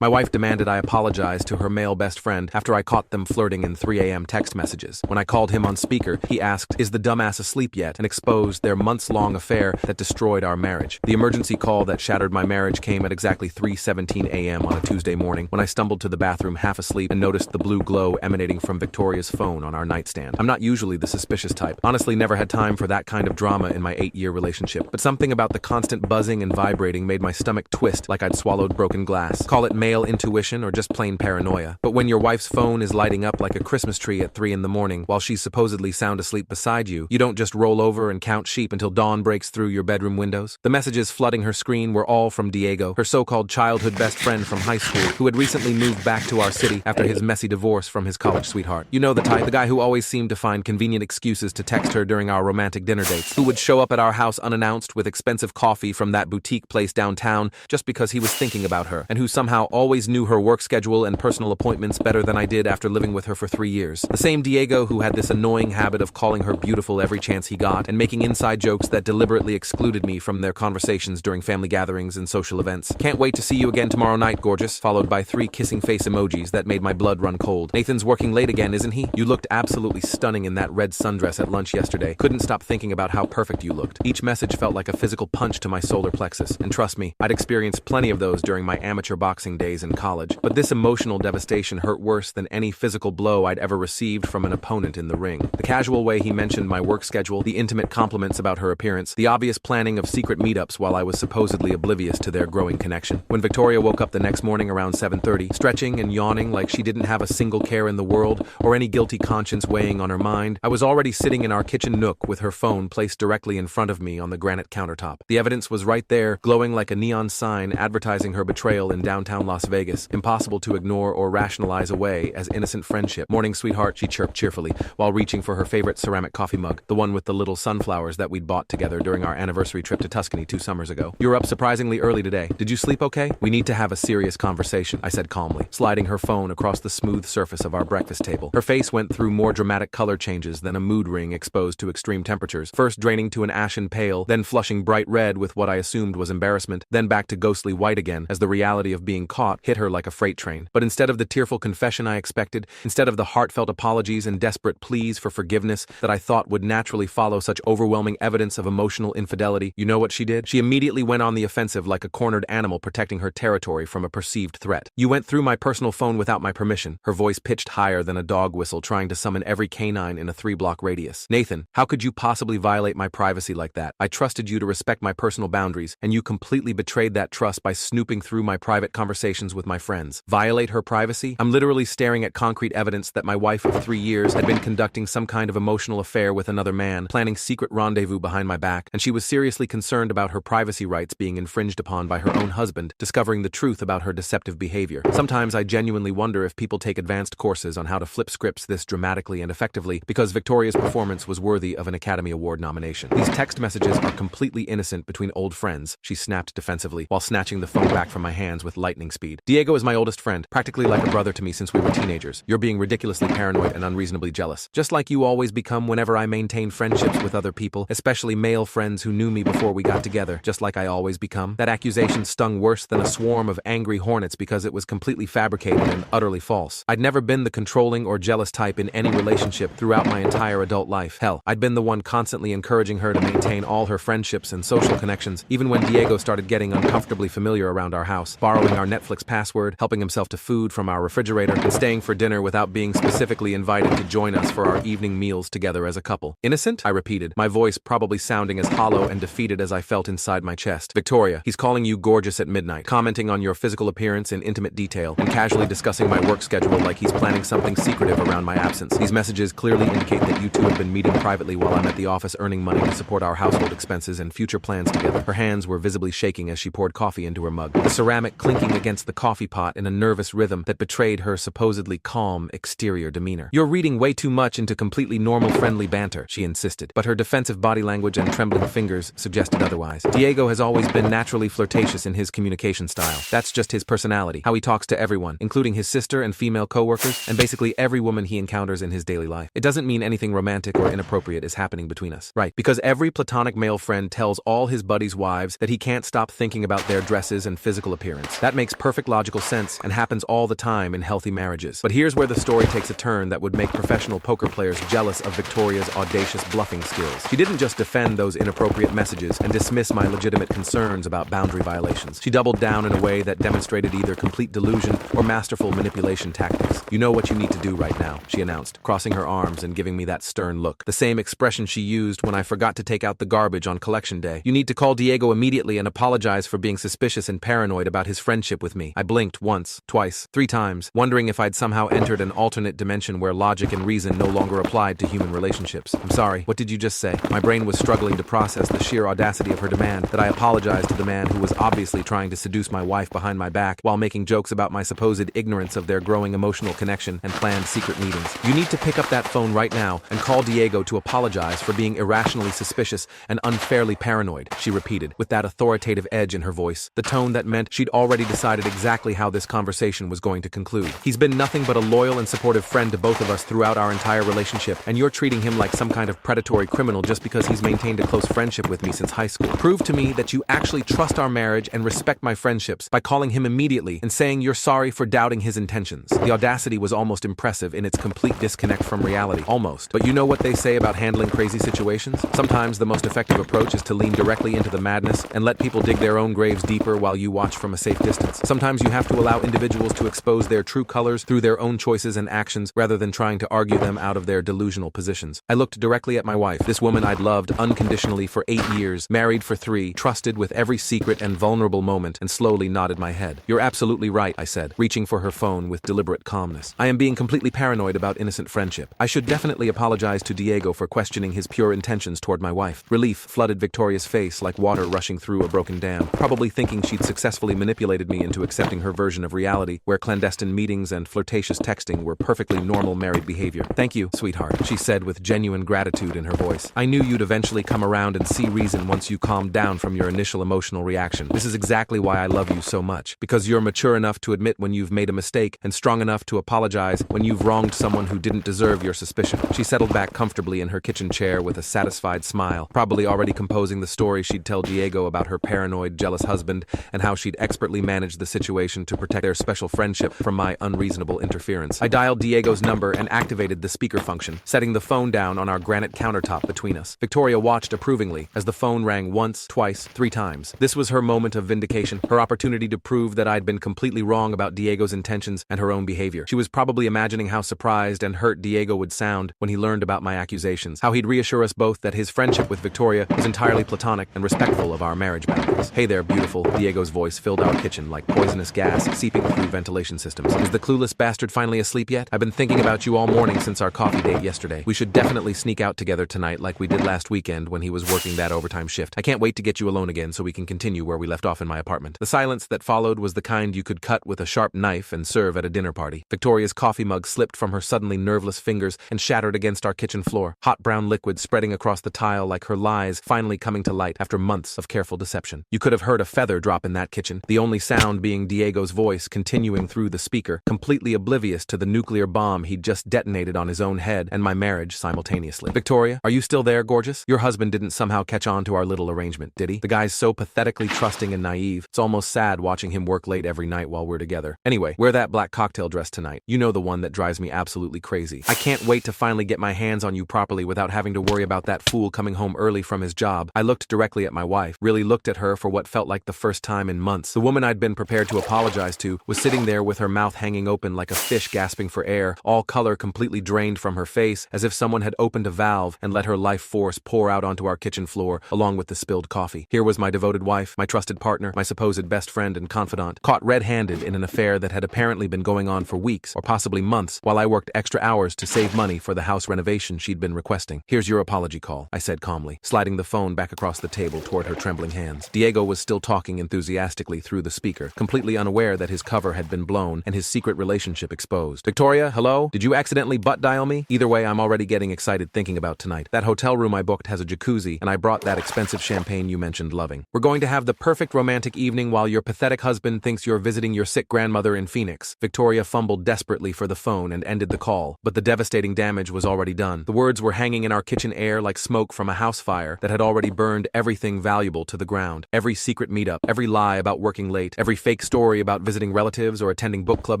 My wife demanded I apologize to her male best friend after I caught them flirting in 3 a.m. text messages. When I called him on speaker, he asked, "Is the dumbass asleep yet?" and exposed their months-long affair that destroyed our marriage. The emergency call that shattered my marriage came at exactly 3:17 a.m. on a Tuesday morning when I stumbled to the bathroom half asleep and noticed the blue glow emanating from Victoria's phone on our nightstand. I'm not usually the suspicious type. Honestly, never had time for that kind of drama in my 8-year relationship. But something about the constant buzzing and vibrating made my stomach twist like I'd swallowed broken glass. Call it male intuition or just plain paranoia. But when your wife's phone is lighting up like a Christmas tree at 3 in the morning while she's supposedly sound asleep beside you, you don't just roll over and count sheep until dawn breaks through your bedroom windows. The messages flooding her screen were all from Diego, her so-called childhood best friend from high school, who had recently moved back to our city after his messy divorce from his college sweetheart. You know the type, the guy who always seemed to find convenient excuses to text her during our romantic dinner dates, who would show up at our house unannounced with expensive coffee from that boutique place downtown just because he was thinking about her, and who somehow always knew her work schedule and personal appointments better than I did after living with her for 3 years. The same Diego who had this annoying habit of calling her beautiful every chance he got and making inside jokes that deliberately excluded me from their conversations during family gatherings and social events. "Can't wait to see you again tomorrow night, gorgeous," followed by 3 kissing face emojis that made my blood run cold. "Nathan's working late again, isn't he? You looked absolutely stunning in that red sundress at lunch yesterday. Couldn't stop thinking about how perfect you looked." Each message felt like a physical punch to my solar plexus, and trust me, I'd experienced plenty of those during my amateur boxing days in college. But this emotional devastation hurt worse than any physical blow I'd ever received from an opponent in the ring. The casual way he mentioned my work schedule, the intimate compliments about her appearance, the obvious planning of secret meetups while I was supposedly oblivious to their growing connection. When Victoria woke up the next morning around 7:30, stretching and yawning like she didn't have a single care in the world or any guilty conscience weighing on her mind, I was already sitting in our kitchen nook with her phone placed directly in front of me on the granite countertop. The evidence was right there, glowing like a neon sign advertising her betrayal in downtown Las Vegas, impossible to ignore or rationalize away as innocent friendship. "Morning, sweetheart," she chirped cheerfully, while reaching for her favorite ceramic coffee mug, the one with the little sunflowers that we'd bought together during our anniversary trip to Tuscany 2 summers ago. "You're up surprisingly early today. Did you sleep okay? We need to have a serious conversation," I said calmly, sliding her phone across the smooth surface of our breakfast table. Her face went through more dramatic color changes than a mood ring exposed to extreme temperatures, first draining to an ashen pale, then flushing bright red with what I assumed was embarrassment, then back to ghostly white again as the reality of being caught hit her like a freight train. But instead of the tearful confession I expected, instead of the heartfelt apologies and desperate pleas for forgiveness that I thought would naturally follow such overwhelming evidence of emotional infidelity, you know what she did? She immediately went on the offensive like a cornered animal protecting her territory from a perceived threat. "You went through my personal phone without my permission," her voice pitched higher than a dog whistle trying to summon every canine in a 3-block radius. "Nathan, how could you possibly violate my privacy like that? I trusted you to respect my personal boundaries, and you completely betrayed that trust by snooping through my private conversations with my friends." Violate her privacy? I'm literally staring at concrete evidence that my wife of 3 years had been conducting some kind of emotional affair with another man, planning secret rendezvous behind my back, and she was seriously concerned about her privacy rights being infringed upon by her own husband, discovering the truth about her deceptive behavior. Sometimes I genuinely wonder if people take advanced courses on how to flip scripts this dramatically and effectively because Victoria's performance was worthy of an Academy Award nomination. "These text messages are completely innocent between old friends," she snapped defensively, while snatching the phone back from my hands with lightning speed. "Diego is my oldest friend, practically like a brother to me since we were teenagers. You're being ridiculously paranoid and unreasonably jealous, just like you always become whenever I maintain friendships with other people, especially male friends who knew me before we got together, just like I always become." That accusation stung worse than a swarm of angry hornets because it was completely fabricated and utterly false. I'd never been the controlling or jealous type in any relationship throughout my entire adult life. Hell, I'd been the one constantly encouraging her to maintain all her friendships and social connections, even when Diego started getting uncomfortably familiar around our house, borrowing our Netflix password, helping himself to food from our refrigerator, and staying for dinner without being specifically invited to join us for our evening meals together as a couple. "Innocent?" I repeated, my voice probably sounding as hollow and defeated as I felt inside my chest. "Victoria, he's calling you gorgeous at midnight, commenting on your physical appearance in intimate detail, and casually discussing my work schedule like he's planning something secretive around my absence. These messages clearly indicate that you two have been meeting privately while I'm at the office earning money to support our household expenses and future plans together." Her hands were visibly shaking as she poured coffee into her mug, the ceramic clinking against the coffee pot in a nervous rhythm that betrayed her supposedly calm exterior demeanor. "You're reading way too much into completely normal friendly banter," she insisted, but her defensive body language and trembling fingers suggested otherwise. "Diego has always been naturally flirtatious in his communication style. That's just his personality, how he talks to everyone, including his sister and female coworkers, and basically every woman he encounters in his daily life. It doesn't mean anything romantic or inappropriate is happening between us. Right, because every platonic male friend tells all his buddies' wives that he can't stop thinking about their dresses and physical appearance. That makes perfect perfect logical sense and happens all the time in healthy marriages. But here's where the story takes a turn that would make professional poker players jealous of Victoria's audacious bluffing skills. She didn't just defend those inappropriate messages and dismiss my legitimate concerns about boundary violations. She doubled down in a way that demonstrated either complete delusion or masterful manipulation tactics. "You know what you need to do right now," she announced, crossing her arms and giving me that stern look. The same expression she used when I forgot to take out the garbage on collection day. "You need to call Diego immediately and apologize for being suspicious and paranoid about his friendship with me." I blinked once, twice, 3 times, wondering if I'd somehow entered an alternate dimension where logic and reason no longer applied to human relationships. "I'm sorry, what did you just say?" My brain was struggling to process the sheer audacity of her demand that I apologize to the man who was obviously trying to seduce my wife behind my back while making jokes about my supposed ignorance of their growing emotional connection and planned secret meetings. "You need to pick up that phone right now and call Diego to apologize for being irrationally suspicious and unfairly paranoid," she repeated, with that authoritative edge in her voice, the tone that meant she'd already decided exactly how this conversation was going to conclude. "He's been nothing but a loyal and supportive friend to both of us throughout our entire relationship, and you're treating him like some kind of predatory criminal just because he's maintained a close friendship with me since high school. Prove to me that you actually trust our marriage and respect my friendships by calling him immediately and saying you're sorry for doubting his intentions." The audacity was almost impressive in its complete disconnect from reality. Almost. But you know what they say about handling crazy situations? Sometimes the most effective approach is to lean directly into the madness and let people dig their own graves deeper while you watch from a safe distance. Sometimes you have to allow individuals to expose their true colors through their own choices and actions rather than trying to argue them out of their delusional positions. I looked directly at my wife, this woman I'd loved unconditionally for 8 years, married for 3, trusted with every secret and vulnerable moment, and slowly nodded my head. "You're absolutely right," I said, reaching for her phone with deliberate calmness. "I am being completely paranoid about innocent friendship. I should definitely apologize to Diego for questioning his pure intentions toward my wife." Relief flooded Victoria's face like water rushing through a broken dam, probably thinking she'd successfully manipulated me into accepting her version of reality, where clandestine meetings and flirtatious texting were perfectly normal married behavior. "Thank you, sweetheart," she said with genuine gratitude in her voice. "I knew you'd eventually come around and see reason once you calmed down from your initial emotional reaction. This is exactly why I love you so much, because you're mature enough to admit when you've made a mistake and strong enough to apologize when you've wronged someone who didn't deserve your suspicion." She settled back comfortably in her kitchen chair with a satisfied smile, probably already composing the story she'd tell Diego about her paranoid, jealous husband and how she'd expertly managed the situation to protect their special friendship from my unreasonable interference. I dialed Diego's number and activated the speaker function, setting the phone down on our granite countertop between us. Victoria watched approvingly as the phone rang once, twice, 3 times. This was her moment of vindication, her opportunity to prove that I'd been completely wrong about Diego's intentions and her own behavior. She was probably imagining how surprised and hurt Diego would sound when he learned about my accusations, how he'd reassure us both that his friendship with Victoria was entirely platonic and respectful of our marriage boundaries. "Hey there, beautiful," Diego's voice filled our kitchen like poisonous gas seeping through ventilation systems. "Is the clueless bastard finally asleep yet? I've been thinking about you all morning since our coffee date yesterday. We should definitely sneak out together tonight like we did last weekend when he was working that overtime shift. I can't wait to get you alone again so we can continue where we left off in my apartment." The silence that followed was the kind you could cut with a sharp knife and serve at a dinner party. Victoria's coffee mug slipped from her suddenly nerveless fingers and shattered against our kitchen floor, hot brown liquid spreading across the tile like her lies finally coming to light after months of careful deception. You could have heard a feather drop in that kitchen, the only sound being Diego's voice continuing through the speaker, completely oblivious to the nuclear bomb he'd just detonated on his own head and my marriage simultaneously. "Victoria, are you still there, gorgeous? Your husband didn't somehow catch on to our little arrangement, did he? The guy's so pathetically trusting and naive. It's almost sad watching him work late every night while we're together. Anyway, wear that black cocktail dress tonight. You know, the one that drives me absolutely crazy. I can't wait to finally get my hands on you properly without having to worry about that fool coming home early from his job." I looked directly at my wife, really looked at her for what felt like the first time in months. The woman I'd been prepared to apologize to was sitting there with her mouth hanging open like a fish gasping for air, all color completely drained from her face, as if someone had opened a valve and let her life force pour out onto our kitchen floor along with the spilled coffee. Here was my devoted wife, my trusted partner, my supposed best friend and confidant, caught red-handed in an affair that had apparently been going on for weeks or possibly months while I worked extra hours to save money for the house renovation she'd been requesting. "Here's your apology call," I said calmly, sliding the phone back across the table toward her trembling hands. Diego was still talking enthusiastically through the speaker, completely unaware that his cover had been blown and his secret relationship exposed. "Victoria, hello? Did you accidentally butt dial me? Either way, I'm already getting excited thinking about tonight. That hotel room I booked has a jacuzzi, and I brought that expensive champagne you mentioned loving. We're going to have the perfect romantic evening while your pathetic husband thinks you're visiting your sick grandmother in Phoenix." Victoria fumbled desperately for the phone and ended the call, but the devastating damage was already done. The words were hanging in our kitchen air like smoke from a house fire that had already burned everything valuable to the ground. Every secret meetup, every lie about working late, every fake fake story about visiting relatives or attending book club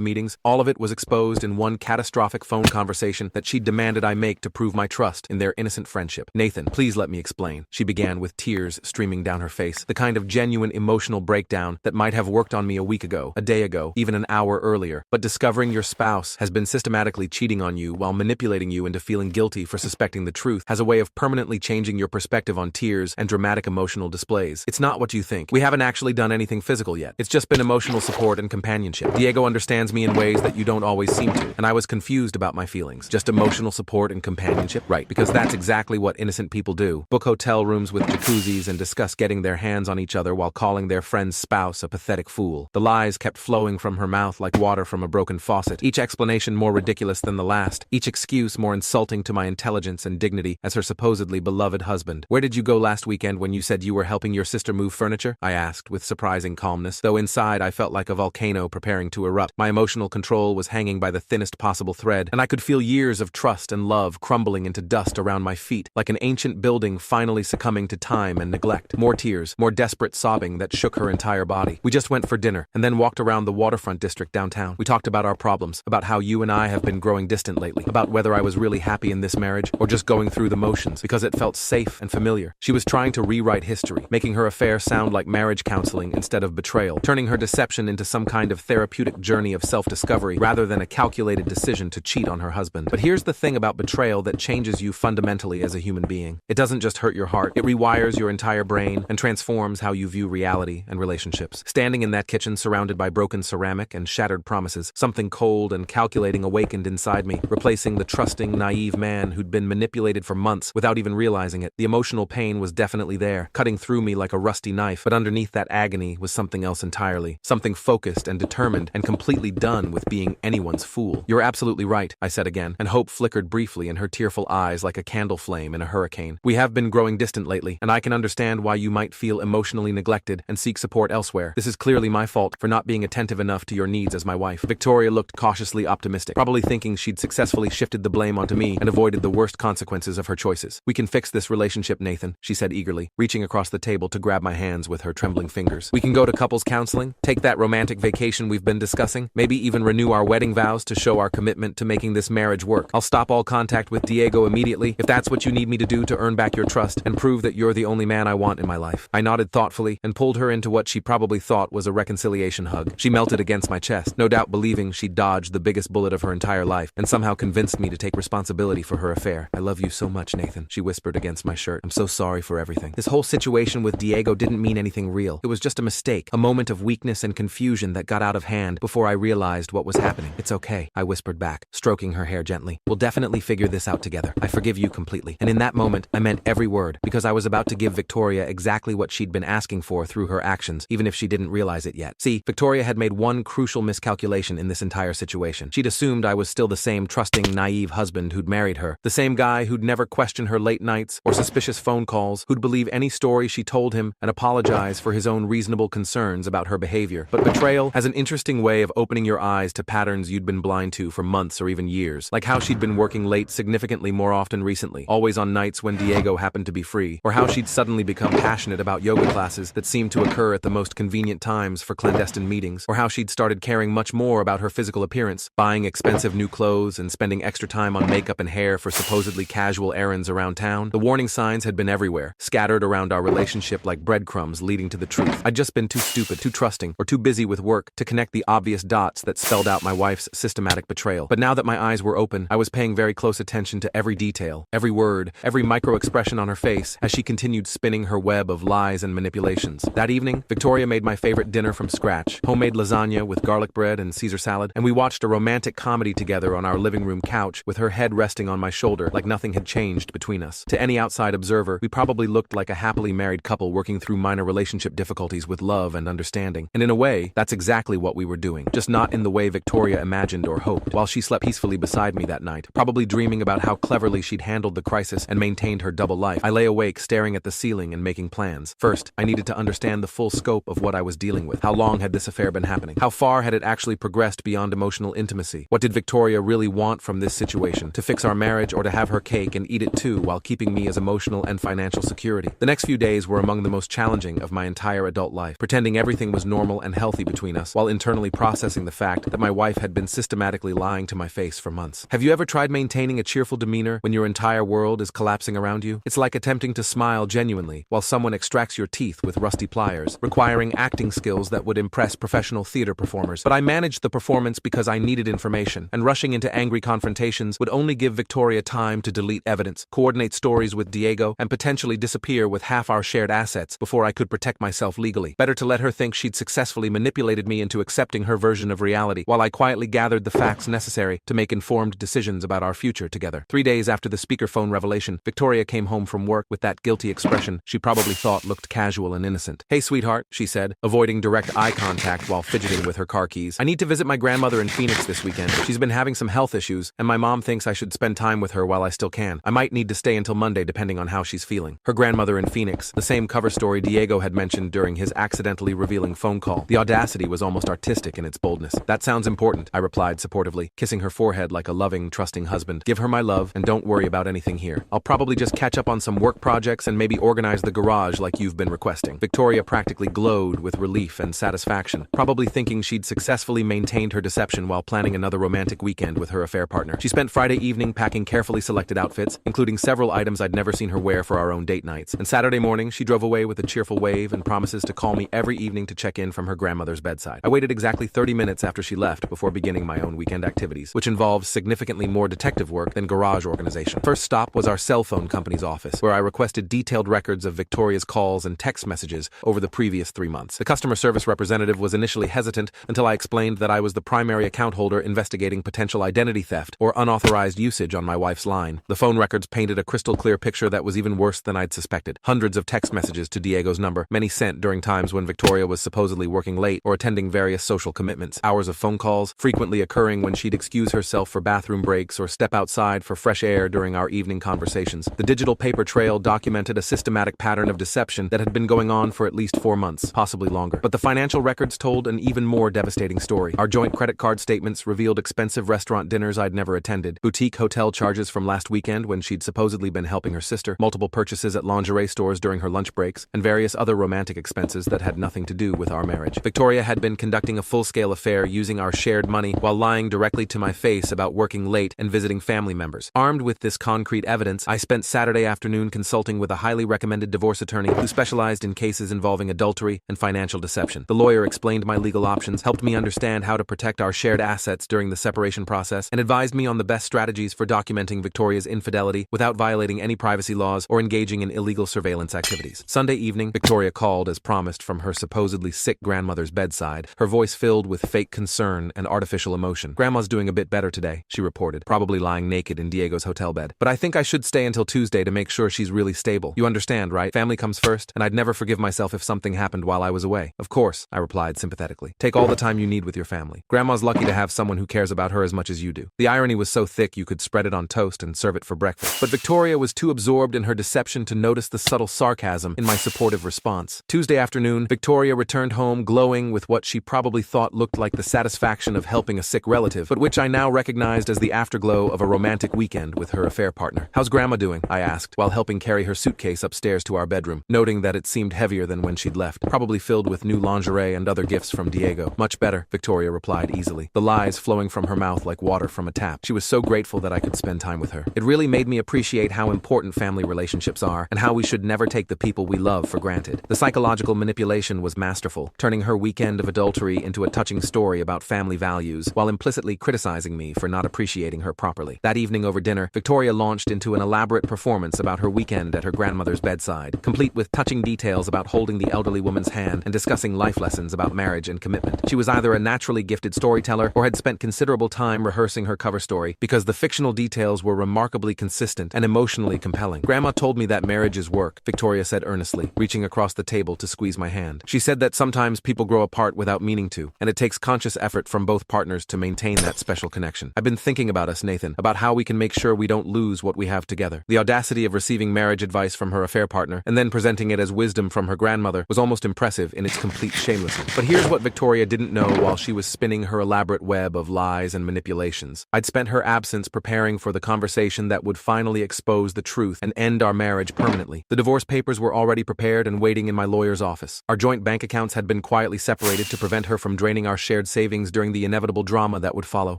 meetings, all of it was exposed in one catastrophic phone conversation that she demanded I make to prove my trust in their innocent friendship. Nathan, please let me explain, she began with tears streaming down her face, the kind of genuine emotional breakdown that might have worked on me a week ago, a day ago, even an hour earlier. But discovering your spouse has been systematically cheating on you while manipulating you into feeling guilty for suspecting the truth has a way of permanently changing your perspective on tears and dramatic emotional displays. It's not what you think. We haven't actually done anything physical yet. It's just been emotional support and companionship. Diego understands me in ways that you don't always seem to, and I was confused about my feelings. Just emotional support and companionship? Right, because that's exactly what innocent people do. Book hotel rooms with jacuzzis and discuss getting their hands on each other while calling their friend's spouse a pathetic fool. The lies kept flowing from her mouth like water from a broken faucet, each explanation more ridiculous than the last, each excuse more insulting to my intelligence and dignity as her supposedly beloved husband. Where did you go last weekend when you said you were helping your sister move furniture? I asked with surprising calmness, though inside I felt like a volcano preparing to erupt. My emotional control was hanging by the thinnest possible thread, and I could feel years of trust and love crumbling into dust around my feet, like an ancient building finally succumbing to time and neglect. More tears, more desperate sobbing that shook her entire body. We just went for dinner, and then walked around the waterfront district downtown. We talked about our problems, about how you and I have been growing distant lately, about whether I was really happy in this marriage, or just going through the motions, because it felt safe and familiar. She was trying to rewrite history, making her affair sound like marriage counseling instead of betrayal, turning her deception into some kind of therapeutic journey of self-discovery rather than a calculated decision to cheat on her husband. But here's the thing about betrayal that changes you fundamentally as a human being. It doesn't just hurt your heart, it rewires your entire brain and transforms how you view reality and relationships. Standing in that kitchen surrounded by broken ceramic and shattered promises, something cold and calculating awakened inside me, replacing the trusting, naive man who'd been manipulated for months without even realizing it. The emotional pain was definitely there, cutting through me like a rusty knife, but underneath that agony was something else entirely, something focused and determined and completely done with being anyone's fool. You're absolutely right, I said again, and hope flickered briefly in her tearful eyes like a candle flame in a hurricane. We have been growing distant lately, and I can understand why you might feel emotionally neglected and seek support elsewhere. This is clearly my fault for not being attentive enough to your needs as my wife. Victoria looked cautiously optimistic, probably thinking she'd successfully shifted the blame onto me and avoided the worst consequences of her choices. We can fix this relationship, Nathan, she said eagerly, reaching across the table to grab my hands with her trembling fingers. We can go to couples counseling, take that romantic vacation we've been discussing, maybe even renew our wedding vows to show our commitment to making this marriage work. I'll stop all contact with Diego immediately if that's what you need me to do to earn back your trust and prove that you're the only man I want in my life. I nodded thoughtfully and pulled her into what she probably thought was a reconciliation hug. She melted against my chest, no doubt believing she'd dodged the biggest bullet of her entire life and somehow convinced me to take responsibility for her affair. I love you so much, Nathan, she whispered against my shirt. I'm so sorry for everything. This whole situation with Diego didn't mean anything real. It was just a mistake, a moment of weakness and confusion that got out of hand before I realized what was happening. It's okay, I whispered back, stroking her hair gently. We'll definitely figure this out together. I forgive you completely. And in that moment, I meant every word, because I was about to give Victoria exactly what she'd been asking for through her actions, even if she didn't realize it yet. See, Victoria had made one crucial miscalculation in this entire situation. She'd assumed I was still the same trusting, naive husband who'd married her, the same guy who'd never question her late nights or suspicious phone calls, who'd believe any story she told him and apologize for his own reasonable concerns about her behavior. But betrayal has an interesting way of opening your eyes to patterns you'd been blind to for months or even years, like how she'd been working late significantly more often recently, always on nights when Diego happened to be free, or how she'd suddenly become passionate about yoga classes that seemed to occur at the most convenient times for clandestine meetings, or how she'd started caring much more about her physical appearance, buying expensive new clothes and spending extra time on makeup and hair for supposedly casual errands around town. The warning signs had been everywhere, scattered around our relationship like breadcrumbs leading to the truth. I'd just been too stupid, too trusting, or too busy with work to connect the obvious dots that spelled out my wife's systematic betrayal. But now that my eyes were open, I was paying very close attention to every detail, every word, every micro-expression on her face as she continued spinning her web of lies and manipulations. That evening, Victoria made my favorite dinner from scratch, homemade lasagna with garlic bread and Caesar salad, and we watched a romantic comedy together on our living room couch with her head resting on my shoulder like nothing had changed between us. To any outside observer, we probably looked like a happily married couple working through minor relationship difficulties with love and understanding. And in a way, that's exactly what we were doing, just not in the way Victoria imagined or hoped. While she slept peacefully beside me that night, probably dreaming about how cleverly she'd handled the crisis and maintained her double life, I lay awake staring at the ceiling and making plans. First, I needed to understand the full scope of what I was dealing with. How long had this affair been happening? How far had it actually progressed beyond emotional intimacy? What did Victoria really want from this situation? To fix our marriage or to have her cake and eat it too while keeping me as emotional and financial security? The next few days were among the most challenging of my entire adult life, pretending everything was normal normal and healthy between us, while internally processing the fact that my wife had been systematically lying to my face for months. Have you ever tried maintaining a cheerful demeanor when your entire world is collapsing around you? It's like attempting to smile genuinely while someone extracts your teeth with rusty pliers, requiring acting skills that would impress professional theater performers. But I managed the performance because I needed information, and rushing into angry confrontations would only give Victoria time to delete evidence, coordinate stories with Diego, and potentially disappear with half our shared assets before I could protect myself legally. Better to let her think she'd successfully manipulated me into accepting her version of reality, while I quietly gathered the facts necessary to make informed decisions about our future together. 3 days after the speakerphone revelation, Victoria came home from work with that guilty expression she probably thought looked casual and innocent. "Hey, sweetheart," she said, avoiding direct eye contact while fidgeting with her car keys. "I need to visit my grandmother in Phoenix this weekend. She's been having some health issues, and my mom thinks I should spend time with her while I still can. I might need to stay until Monday depending on how she's feeling." Her grandmother in Phoenix, the same cover story Diego had mentioned during his accidentally revealing phone call. The audacity was almost artistic in its boldness. "That sounds important," I replied supportively, kissing her forehead like a loving, trusting husband. "Give her my love, and don't worry about anything here. I'll probably just catch up on some work projects and maybe organize the garage like you've been requesting." Victoria practically glowed with relief and satisfaction, probably thinking she'd successfully maintained her deception while planning another romantic weekend with her affair partner. She spent Friday evening packing carefully selected outfits, including several items I'd never seen her wear for our own date nights. And Saturday morning, she drove away with a cheerful wave and promises to call me every evening to check in from her grandmother's bedside. I waited exactly 30 minutes after she left before beginning my own weekend activities, which involved significantly more detective work than garage organization. First stop was our cell phone company's office, where I requested detailed records of Victoria's calls and text messages over the previous 3 months. The customer service representative was initially hesitant until I explained that I was the primary account holder investigating potential identity theft or unauthorized usage on my wife's line. The phone records painted a crystal clear picture that was even worse than I'd suspected. Hundreds of text messages to Diego's number, many sent during times when Victoria was supposedly working late or attending various social commitments. Hours of phone calls, frequently occurring when she'd excuse herself for bathroom breaks or step outside for fresh air during our evening conversations. The digital paper trail documented a systematic pattern of deception that had been going on for at least 4 months, possibly longer. But the financial records told an even more devastating story. Our joint credit card statements revealed expensive restaurant dinners I'd never attended, boutique hotel charges from last weekend when she'd supposedly been helping her sister, multiple purchases at lingerie stores during her lunch breaks, and various other romantic expenses that had nothing to do with our marriage. Victoria had been conducting a full-scale affair using our shared money while lying directly to my face about working late and visiting family members. Armed with this concrete evidence, I spent Saturday afternoon consulting with a highly recommended divorce attorney who specialized in cases involving adultery and financial deception. The lawyer explained my legal options, helped me understand how to protect our shared assets during the separation process, and advised me on the best strategies for documenting Victoria's infidelity without violating any privacy laws or engaging in illegal surveillance activities. Sunday evening, Victoria called as promised from her supposedly sick grandmother's bedside, her voice filled with fake concern and artificial emotion. "Grandma's doing a bit better today," she reported, probably lying naked in Diego's hotel bed. "But I think I should stay until Tuesday to make sure she's really stable. You understand, right? Family comes first, and I'd never forgive myself if something happened while I was away." "Of course," I replied sympathetically. "Take all the time you need with your family. Grandma's lucky to have someone who cares about her as much as you do." The irony was so thick you could spread it on toast and serve it for breakfast. But Victoria was too absorbed in her deception to notice the subtle sarcasm in my supportive response. Tuesday afternoon, Victoria returned home glowing with what she probably thought looked like the satisfaction of helping a sick relative, but which I now recognized as the afterglow of a romantic weekend with her affair partner. "How's Grandma doing?" I asked, while helping carry her suitcase upstairs to our bedroom, noting that it seemed heavier than when she'd left, probably filled with new lingerie and other gifts from Diego. "Much better," Victoria replied easily, the lies flowing from her mouth like water from a tap. She was so grateful that I could spend time with her. It really made me appreciate how important family relationships are and how we should never take the people we love for granted. The psychological manipulation was masterful, turning her weekend of adultery into a touching story about family values while implicitly criticizing me for not appreciating her properly. That evening over dinner, Victoria launched into an elaborate performance about her weekend at her grandmother's bedside, complete with touching details about holding the elderly woman's hand and discussing life lessons about marriage and commitment. She was either a naturally gifted storyteller or had spent considerable time rehearsing her cover story because the fictional details were remarkably consistent and emotionally compelling. "Grandma told me that marriage is work," Victoria said earnestly, reaching across the table to squeeze my hand. "She said that sometimes people grow apart without meaning to, and it takes conscious effort from both partners to maintain that special connection. I've been thinking about us, Nathan, about how we can make sure we don't lose what we have together." The audacity of receiving marriage advice from her affair partner and then presenting it as wisdom from her grandmother was almost impressive in its complete shamelessness. But here's what Victoria didn't know while she was spinning her elaborate web of lies and manipulations. I'd spent her absence preparing for the conversation that would finally expose the truth and end our marriage permanently. The divorce papers were already prepared and waiting in my lawyer's office. Our joint bank accounts had been been quietly separated to prevent her from draining our shared savings during the inevitable drama that would follow.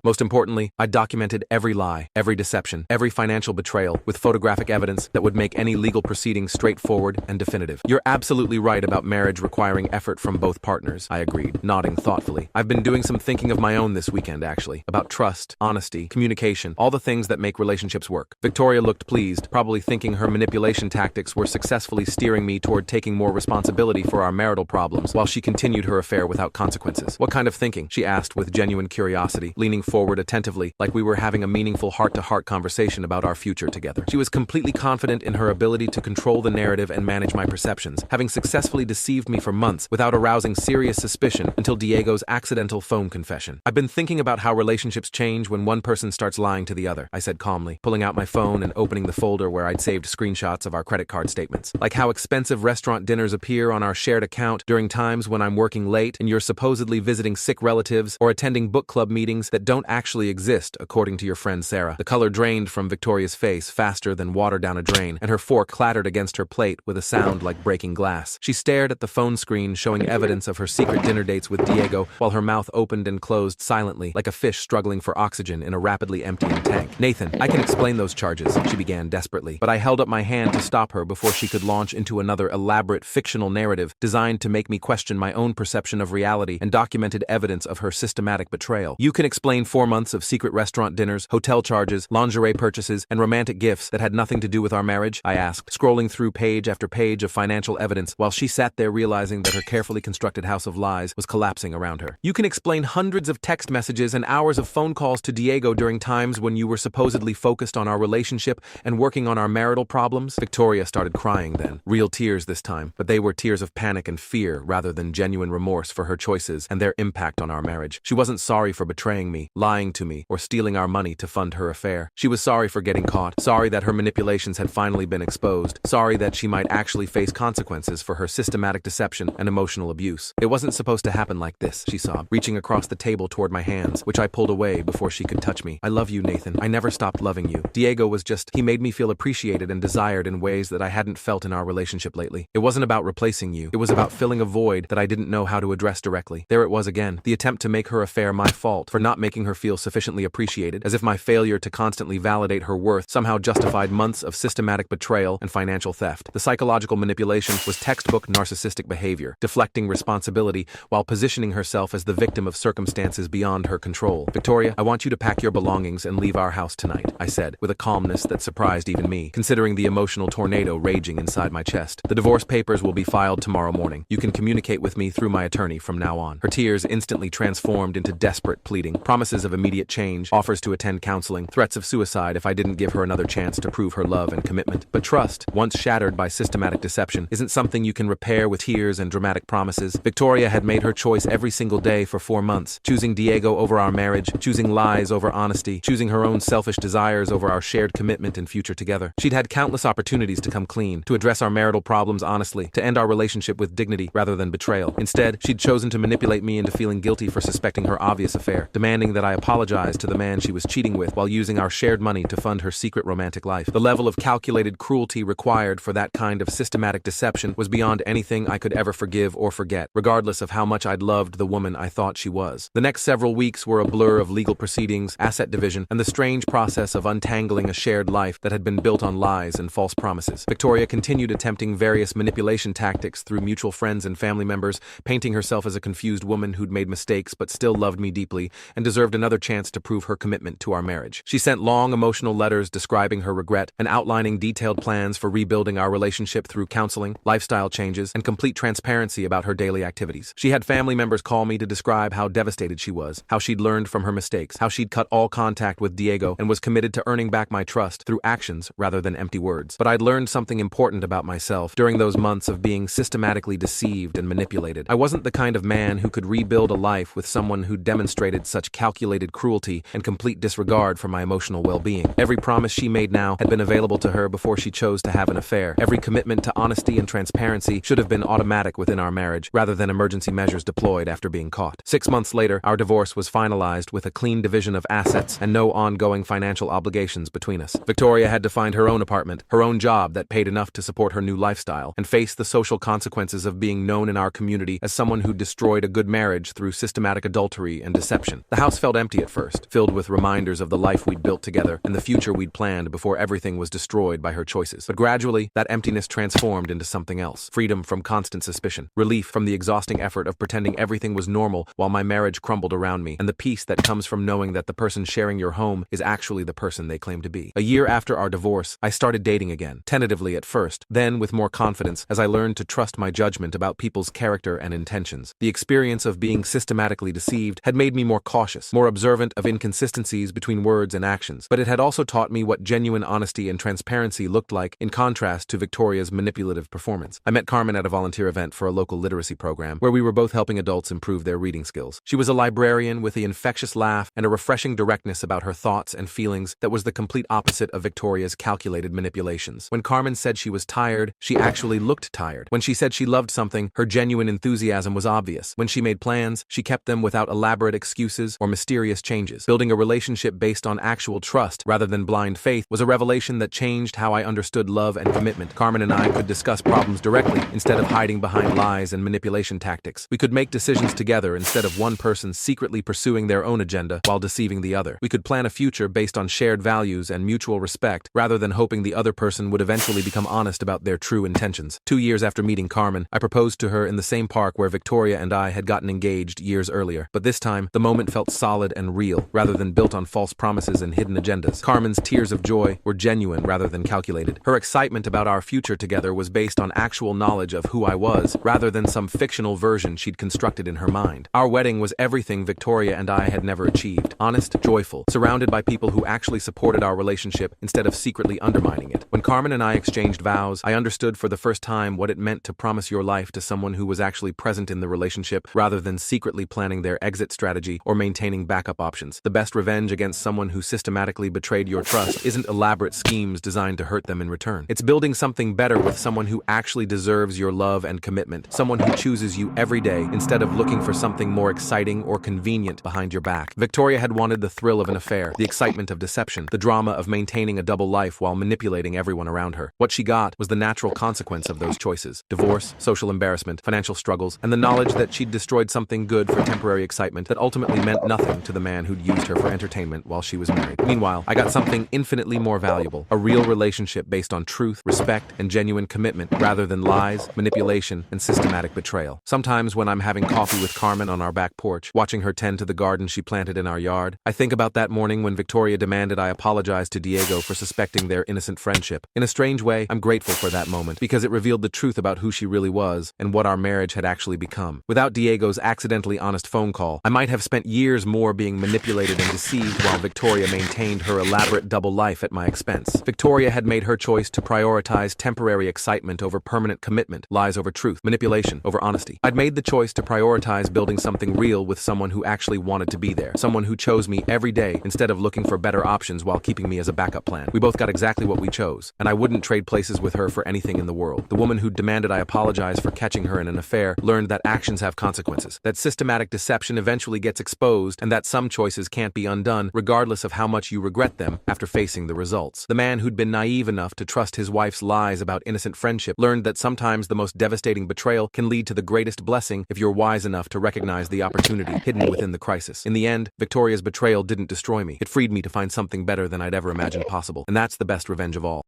Most importantly, I documented every lie, every deception, every financial betrayal with photographic evidence that would make any legal proceedings straightforward and definitive. You're absolutely right about marriage requiring effort from both partners, I agreed, nodding thoughtfully. I've been doing some thinking of my own this weekend, actually, about trust, honesty, communication, all the things that make relationships work. Victoria looked pleased, probably thinking her manipulation tactics were successfully steering me toward taking more responsibility for our marital problems while she continued her affair without consequences. What kind of thinking? She asked with genuine curiosity, leaning forward attentively like we were having a meaningful heart-to-heart conversation about our future together. She was completely confident in her ability to control the narrative and manage my perceptions, having successfully deceived me for months without arousing serious suspicion until Diego's accidental phone confession. I've been thinking about how relationships change when one person starts lying to the other, I said calmly, pulling out my phone and opening the folder where I'd saved screenshots of our credit card statements. Like how expensive restaurant dinners appear on our shared account during times when I'm working late and you're supposedly visiting sick relatives or attending book club meetings that don't actually exist, according to your friend Sarah. The color drained from Victoria's face faster than water down a drain, and her fork clattered against her plate with a sound like breaking glass. She stared at the phone screen showing evidence of her secret dinner dates with Diego while her mouth opened and closed silently like a fish struggling for oxygen in a rapidly emptying tank. Nathan, I can explain those charges, she began desperately, but I held up my hand to stop her before she could launch into another elaborate fictional narrative designed to make me question my own perception of reality and documented evidence of her systematic betrayal. You can explain 4 months of secret restaurant dinners, hotel charges, lingerie purchases, and romantic gifts that had nothing to do with our marriage? I asked, scrolling through page after page of financial evidence while she sat there realizing that her carefully constructed house of lies was collapsing around her. You can explain hundreds of text messages and hours of phone calls to Diego during times when you were supposedly focused on our relationship and working on our marital problems? Victoria started crying then, real tears this time, but they were tears of panic and fear rather than genuine remorse for her choices and their impact on our marriage. She wasn't sorry for betraying me, lying to me, or stealing our money to fund her affair. She was sorry for getting caught, sorry that her manipulations had finally been exposed, sorry that she might actually face consequences for her systematic deception and emotional abuse. It wasn't supposed to happen like this, she sobbed, reaching across the table toward my hands, which I pulled away before she could touch me. I love you, Nathan. I never stopped loving you. Diego was just, he made me feel appreciated and desired in ways that I hadn't felt in our relationship lately. It wasn't about replacing you. It was about filling a void that I didn't know how to address directly. There it was again, the attempt to make her affair my fault for not making her feel sufficiently appreciated, as if my failure to constantly validate her worth somehow justified months of systematic betrayal and financial theft. The psychological manipulation was textbook narcissistic behavior, deflecting responsibility while positioning herself as the victim of circumstances beyond her control. Victoria, I want you to pack your belongings and leave our house tonight, I said, with a calmness that surprised even me, considering the emotional tornado raging inside my chest. The divorce papers will be filed tomorrow morning. You can communicate with me through my attorney from now on. Her tears instantly transformed into desperate pleading, promises of immediate change, offers to attend counseling, threats of suicide if I didn't give her another chance to prove her love and commitment. But trust, once shattered by systematic deception, isn't something you can repair with tears and dramatic promises. Victoria had made her choice every single day for 4 months, choosing Diego over our marriage, choosing lies over honesty, choosing her own selfish desires over our shared commitment and future together. She'd had countless opportunities to come clean, to address our marital problems honestly, to end our relationship with dignity rather than betrayal. Instead, she'd chosen to manipulate me into feeling guilty for suspecting her obvious affair, demanding that I apologize to the man she was cheating with while using our shared money to fund her secret romantic life. The level of calculated cruelty required for that kind of systematic deception was beyond anything I could ever forgive or forget, regardless of how much I'd loved the woman I thought she was. The next several weeks were a blur of legal proceedings, asset division, and the strange process of untangling a shared life that had been built on lies and false promises. Victoria continued attempting various manipulation tactics through mutual friends and family members, painting herself as a confused woman who'd made mistakes but still loved me deeply and deserved another chance to prove her commitment to our marriage. She sent long emotional letters describing her regret and outlining detailed plans for rebuilding our relationship through counseling, lifestyle changes, and complete transparency about her daily activities. She had family members call me to describe how devastated she was, how she'd learned from her mistakes, how she'd cut all contact with Diego and was committed to earning back my trust through actions rather than empty words. But I'd learned something important about myself during those months of being systematically deceived and manipulated. I wasn't the kind of man who could rebuild a life with someone who demonstrated such calculated cruelty and complete disregard for my emotional well-being. Every promise she made now had been available to her before she chose to have an affair. Every commitment to honesty and transparency should have been automatic within our marriage, rather than emergency measures deployed after being caught. 6 months later, our divorce was finalized with a clean division of assets and no ongoing financial obligations between us. Victoria had to find her own apartment, her own job that paid enough to support her new lifestyle, and face the social consequences of being known in our community as someone who destroyed a good marriage through systematic adultery and deception. The house felt empty at first, filled with reminders of the life we'd built together and the future we'd planned before everything was destroyed by her choices. But gradually, that emptiness transformed into something else. Freedom from constant suspicion, relief from the exhausting effort of pretending everything was normal while my marriage crumbled around me, and the peace that comes from knowing that the person sharing your home is actually the person they claim to be. A year after our divorce, I started dating again, tentatively at first, then with more confidence as I learned to trust my judgment about people's character and intentions. The experience of being systematically deceived had made me more cautious, more observant of inconsistencies between words and actions, but it had also taught me what genuine honesty and transparency looked like in contrast to Victoria's manipulative performance. I met Carmen at a volunteer event for a local literacy program where we were both helping adults improve their reading skills. She was a librarian with the infectious laugh and a refreshing directness about her thoughts and feelings that was the complete opposite of Victoria's calculated manipulations. When Carmen said she was tired, she actually looked tired. When she said she loved something, her genuine enthusiasm was obvious. When she made plans, she kept them without elaborate excuses or mysterious changes. Building a relationship based on actual trust rather than blind faith was a revelation that changed how I understood love and commitment. Carmen and I could discuss problems directly instead of hiding behind lies and manipulation tactics. We could make decisions together instead of one person secretly pursuing their own agenda while deceiving the other. We could plan a future based on shared values and mutual respect rather than hoping the other person would eventually become honest about their true intentions. 2 years after meeting Carmen, I proposed to her in the same park where Victoria and I had gotten engaged years earlier. But this time, the moment felt solid and real, rather than built on false promises and hidden agendas. Carmen's tears of joy were genuine rather than calculated. Her excitement about our future together was based on actual knowledge of who I was, rather than some fictional version she'd constructed in her mind. Our wedding was everything Victoria and I had never achieved. Honest, joyful, surrounded by people who actually supported our relationship instead of secretly undermining it. When Carmen and I exchanged vows, I understood for the first time what it meant to promise your life to someone who was actually present in the relationship rather than secretly planning their exit strategy or maintaining backup options. The best revenge against someone who systematically betrayed your trust isn't elaborate schemes designed to hurt them in return. It's building something better with someone who actually deserves your love and commitment, someone who chooses you every day instead of looking for something more exciting or convenient behind your back. Victoria had wanted the thrill of an affair, the excitement of deception, the drama of maintaining a double life while manipulating everyone around her. What she got was the natural consequence of those choices: divorce, social embarrassment, financial struggles, and the knowledge that she'd destroyed something good for temporary excitement that ultimately meant nothing to the man who'd used her for entertainment while she was married. Meanwhile, I got something infinitely more valuable: a real relationship based on truth, respect, and genuine commitment rather than lies, manipulation, and systematic betrayal. Sometimes when I'm having coffee with Carmen on our back porch, watching her tend to the garden she planted in our yard, I think about that morning when Victoria demanded I apologize to Diego for suspecting their innocent friendship. In a strange way, I'm grateful for that moment because it revealed the truth about who she really was and what our marriage had actually become. Without Diego's accidentally honest phone call, I might have spent years more being manipulated and deceived while Victoria maintained her elaborate double life at my expense. Victoria had made her choice to prioritize temporary excitement over permanent commitment, lies over truth, manipulation over honesty. I'd made the choice to prioritize building something real with someone who actually wanted to be there, someone who chose me every day instead of looking for better options while keeping me as a backup plan. We both got exactly what we chose, and I wouldn't trade places with her for anything in the world. The woman who demanded I apologize for catching her in an affair learned that actions have consequences, that systematic deception eventually gets exposed, and that some choices can't be undone regardless of how much you regret them after facing the results. The man who'd been naive enough to trust his wife's lies about innocent friendship learned that sometimes the most devastating betrayal can lead to the greatest blessing if you're wise enough to recognize the opportunity hidden within the crisis. In the end, Victoria's betrayal didn't destroy me. It freed me to find something better than I'd ever imagined possible, and that's the best revenge of all.